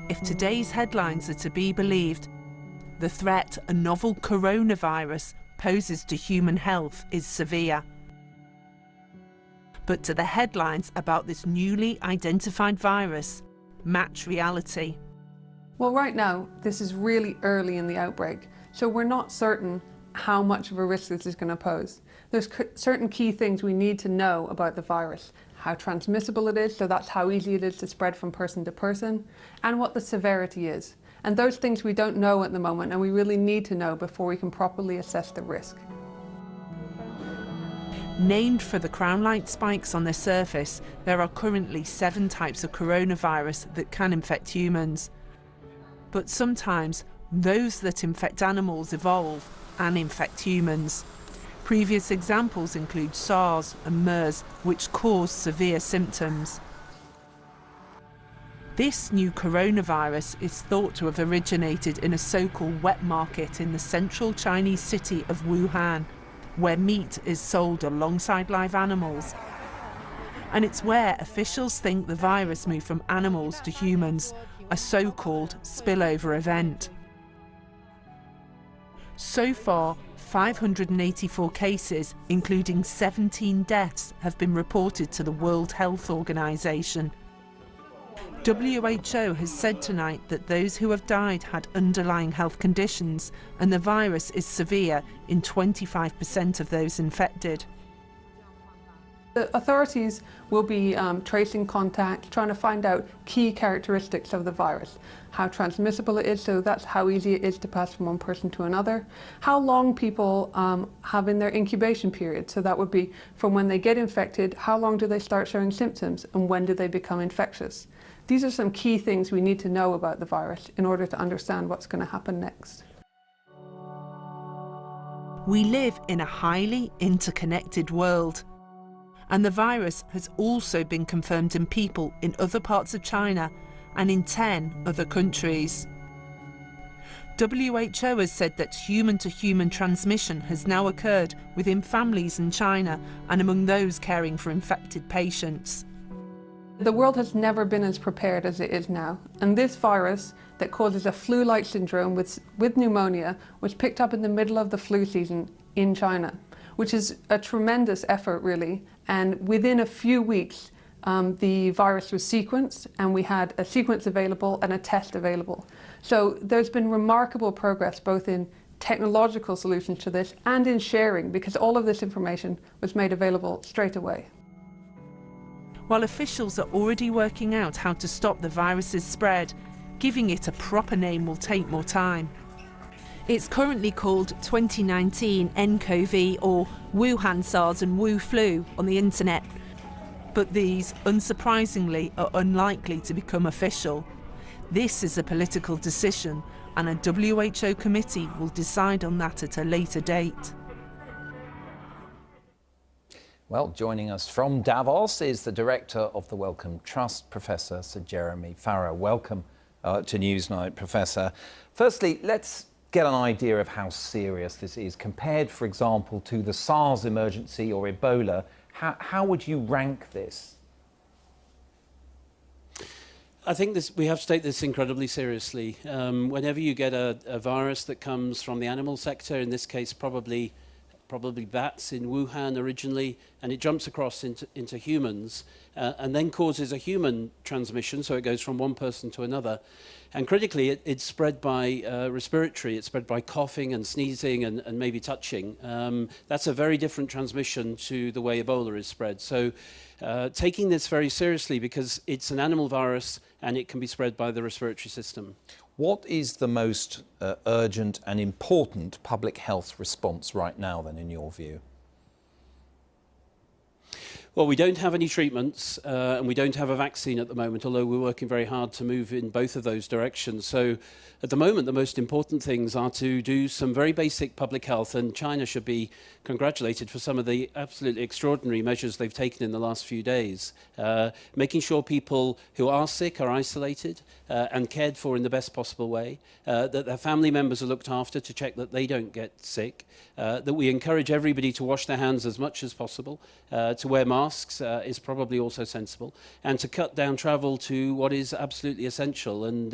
If today's headlines are to be believed, the threat a novel coronavirus poses to human health is severe. But do the headlines about this newly identified virus match reality? Well, right now, this is really early in the outbreak, so we're not certain how much of a risk this is going to pose. There's certain key things we need to know about the virus: how transmissible it is, so that's how easy it is to spread from person to person, and what the severity is. And those things we don't know at the moment, and we really need to know before we can properly assess the risk. Named for the crown-like spikes on their surface, there are currently 7 types of coronavirus that can infect humans. But sometimes those that infect animals evolve and infect humans. Previous examples include SARS and MERS, which cause severe symptoms. This new coronavirus is thought to have originated in a so-called wet market in the central Chinese city of Wuhan, where meat is sold alongside live animals. And it's where officials think the virus moved from animals to humans, a so-called spillover event. So far, 584 cases, including 17 deaths, have been reported to the World Health Organization. WHO has said tonight that those who have died had underlying health conditions, and the virus is severe in 25% of those infected. The authorities will be tracing contacts, trying to find out key characteristics of the virus. How transmissible it is, so that's how easy it is to pass from one person to another. How long people have in their incubation period, so that would be from when they get infected, how long do they start showing symptoms, and when do they become infectious. These are some key things we need to know about the virus in order to understand what's going to happen next. We live in a highly interconnected world, and the virus has also been confirmed in people in other parts of China and in 10 other countries. WHO has said that human-to-human transmission has now occurred within families in China and among those caring for infected patients. The world has never been as prepared as it is now, and this virus that causes a flu-like syndrome with pneumonia was picked up in the middle of the flu season in China, which is a tremendous effort really, and within a few weeks the virus was sequenced and we had a sequence available and a test available. So there's been remarkable progress both in technological solutions to this and in sharing, because all of this information was made available straight away. While officials are already working out how to stop the virus's spread, giving it a proper name will take more time. It's currently called 2019 nCoV or Wuhan SARS and Wu flu on the internet. But these, unsurprisingly, are unlikely to become official. This is a political decision, and a WHO committee will decide on that at a later date. Well, joining us from Davos is the director of the Wellcome Trust, Professor Sir Jeremy Farrar. Welcome to Newsnight, Professor. Firstly, let's get an idea of how serious this is compared, for example, to the SARS emergency or Ebola. How would you rank this? I think we have to take this incredibly seriously. Whenever you get a virus that comes from the animal sector, in this case probably bats in Wuhan originally, and it jumps across into humans and then causes a human transmission, so it goes from one person to another. And critically, it's spread by respiratory, it's spread by coughing and sneezing and maybe touching. That's a very different transmission to the way Ebola is spread. So taking this very seriously, because it's an animal virus and it can be spread by the respiratory system. What is the most urgent and important public health response right now, then, in your view? Well, we don't have any treatments and we don't have a vaccine at the moment, although we're working very hard to move in both of those directions. So at the moment, the most important things are to do some very basic public health, and China should be congratulated for some of the absolutely extraordinary measures they've taken in the last few days. Making sure people who are sick are isolated and cared for in the best possible way, that their family members are looked after to check that they don't get sick, that we encourage everybody to wash their hands as much as possible, to wear masks masks is probably also sensible, and to cut down travel to what is absolutely essential, and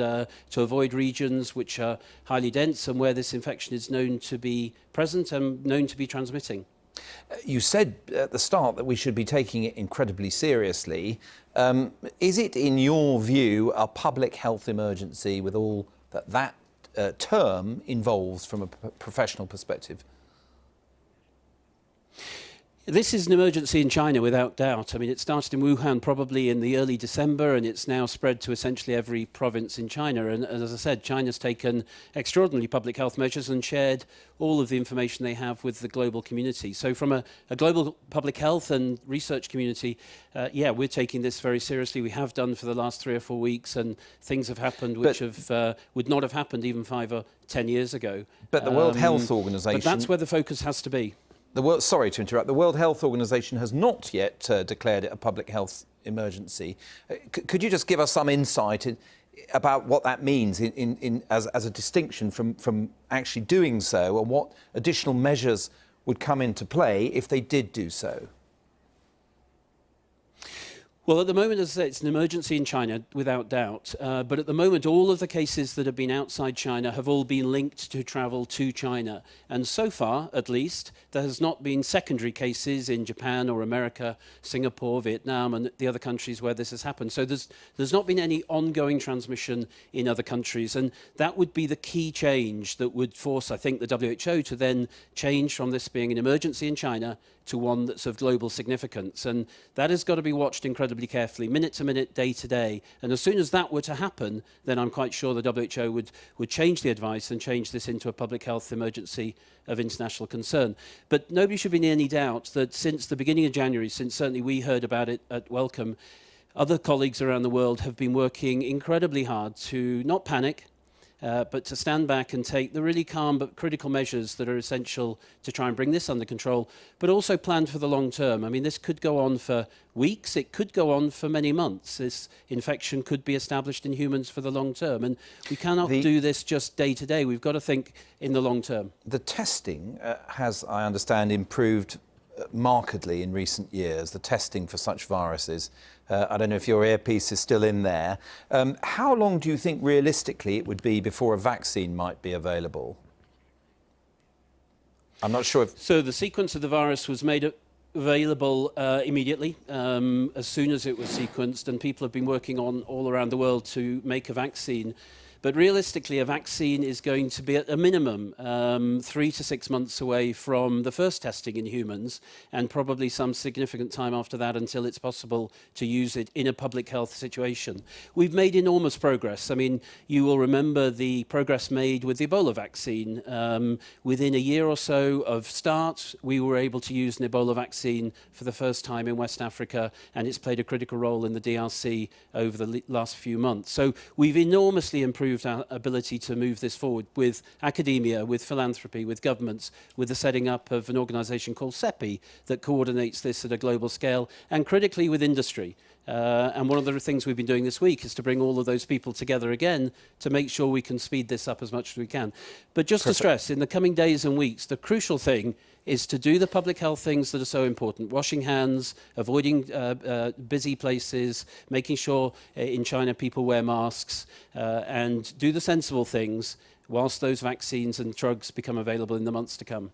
to avoid regions which are highly dense and where this infection is known to be present and known to be transmitting. You said at the start that we should be taking it incredibly seriously. Is it, in your view, a public health emergency with all that term involves from a professional perspective? This is an emergency in China, without doubt. I mean, it started in Wuhan probably in the early December, and it's now spread to essentially every province in China. And as I said, China's taken extraordinary public health measures and shared all of the information they have with the global community. So from a global public health and research community, yeah, we're taking this very seriously. We have done for the last 3 or 4 weeks, and things have happened which would not have happened even 5 or 10 years ago. But the World Health Organization... But that's where the focus has to be. Sorry to interrupt. The World Health Organization has not yet declared it a public health emergency. Could you just give us some insight about what that means as a distinction from actually doing so, and what additional measures would come into play if they did do so? Well, at the moment, as I say, it's an emergency in China, without doubt. But at the moment, all of the cases that have been outside China have all been linked to travel to China. And so far, at least, there has not been secondary cases in Japan or America, Singapore, Vietnam, and the other countries where this has happened. So there's not been any ongoing transmission in other countries. And that would be the key change that would force, I think, the WHO to then change from this being an emergency in China to one that's of global significance. And that has got to be watched incredibly carefully, minute to minute, day to day. And as soon as that were to happen, then I'm quite sure the WHO would change the advice and change this into a public health emergency of international concern. But nobody should be in any doubt that since the beginning of January, since certainly we heard about it at Wellcome, other colleagues around the world have been working incredibly hard to not panic, but to stand back and take the really calm but critical measures that are essential to try and bring this under control, but also plan for the long term. I mean, this could go on for weeks, it could go on for many months. This infection could be established in humans for the long term, and we cannot do this just day to day. We've got to think in the long term. The testing has, I understand, improved markedly in recent years, the testing for such viruses. I don't know if your earpiece is still in there. How long do you think realistically it would be before a vaccine might be available? I'm not sure if... So the sequence of the virus was made available immediately, as soon as it was sequenced, and people have been working on all around the world to make a vaccine. But realistically, a vaccine is going to be at a minimum 3 to 6 months away from the first testing in humans, and probably some significant time after that until it's possible to use it in a public health situation. We've made enormous progress. I mean, you will remember the progress made with the Ebola vaccine. Within a year or so of start, we were able to use an Ebola vaccine for the first time in West Africa, and it's played a critical role in the DRC over the last few months. So we've enormously improved our ability to move this forward with academia, with philanthropy, with governments, with the setting up of an organisation called CEPI that coordinates this at a global scale, and critically with industry. And one of the things we've been doing this week is to bring all of those people together again to make sure we can speed this up as much as we can. But just to stress, in the coming days and weeks, the crucial thing is to do the public health things that are so important. Washing hands, avoiding busy places, making sure in China people wear masks, and do the sensible things whilst those vaccines and drugs become available in the months to come.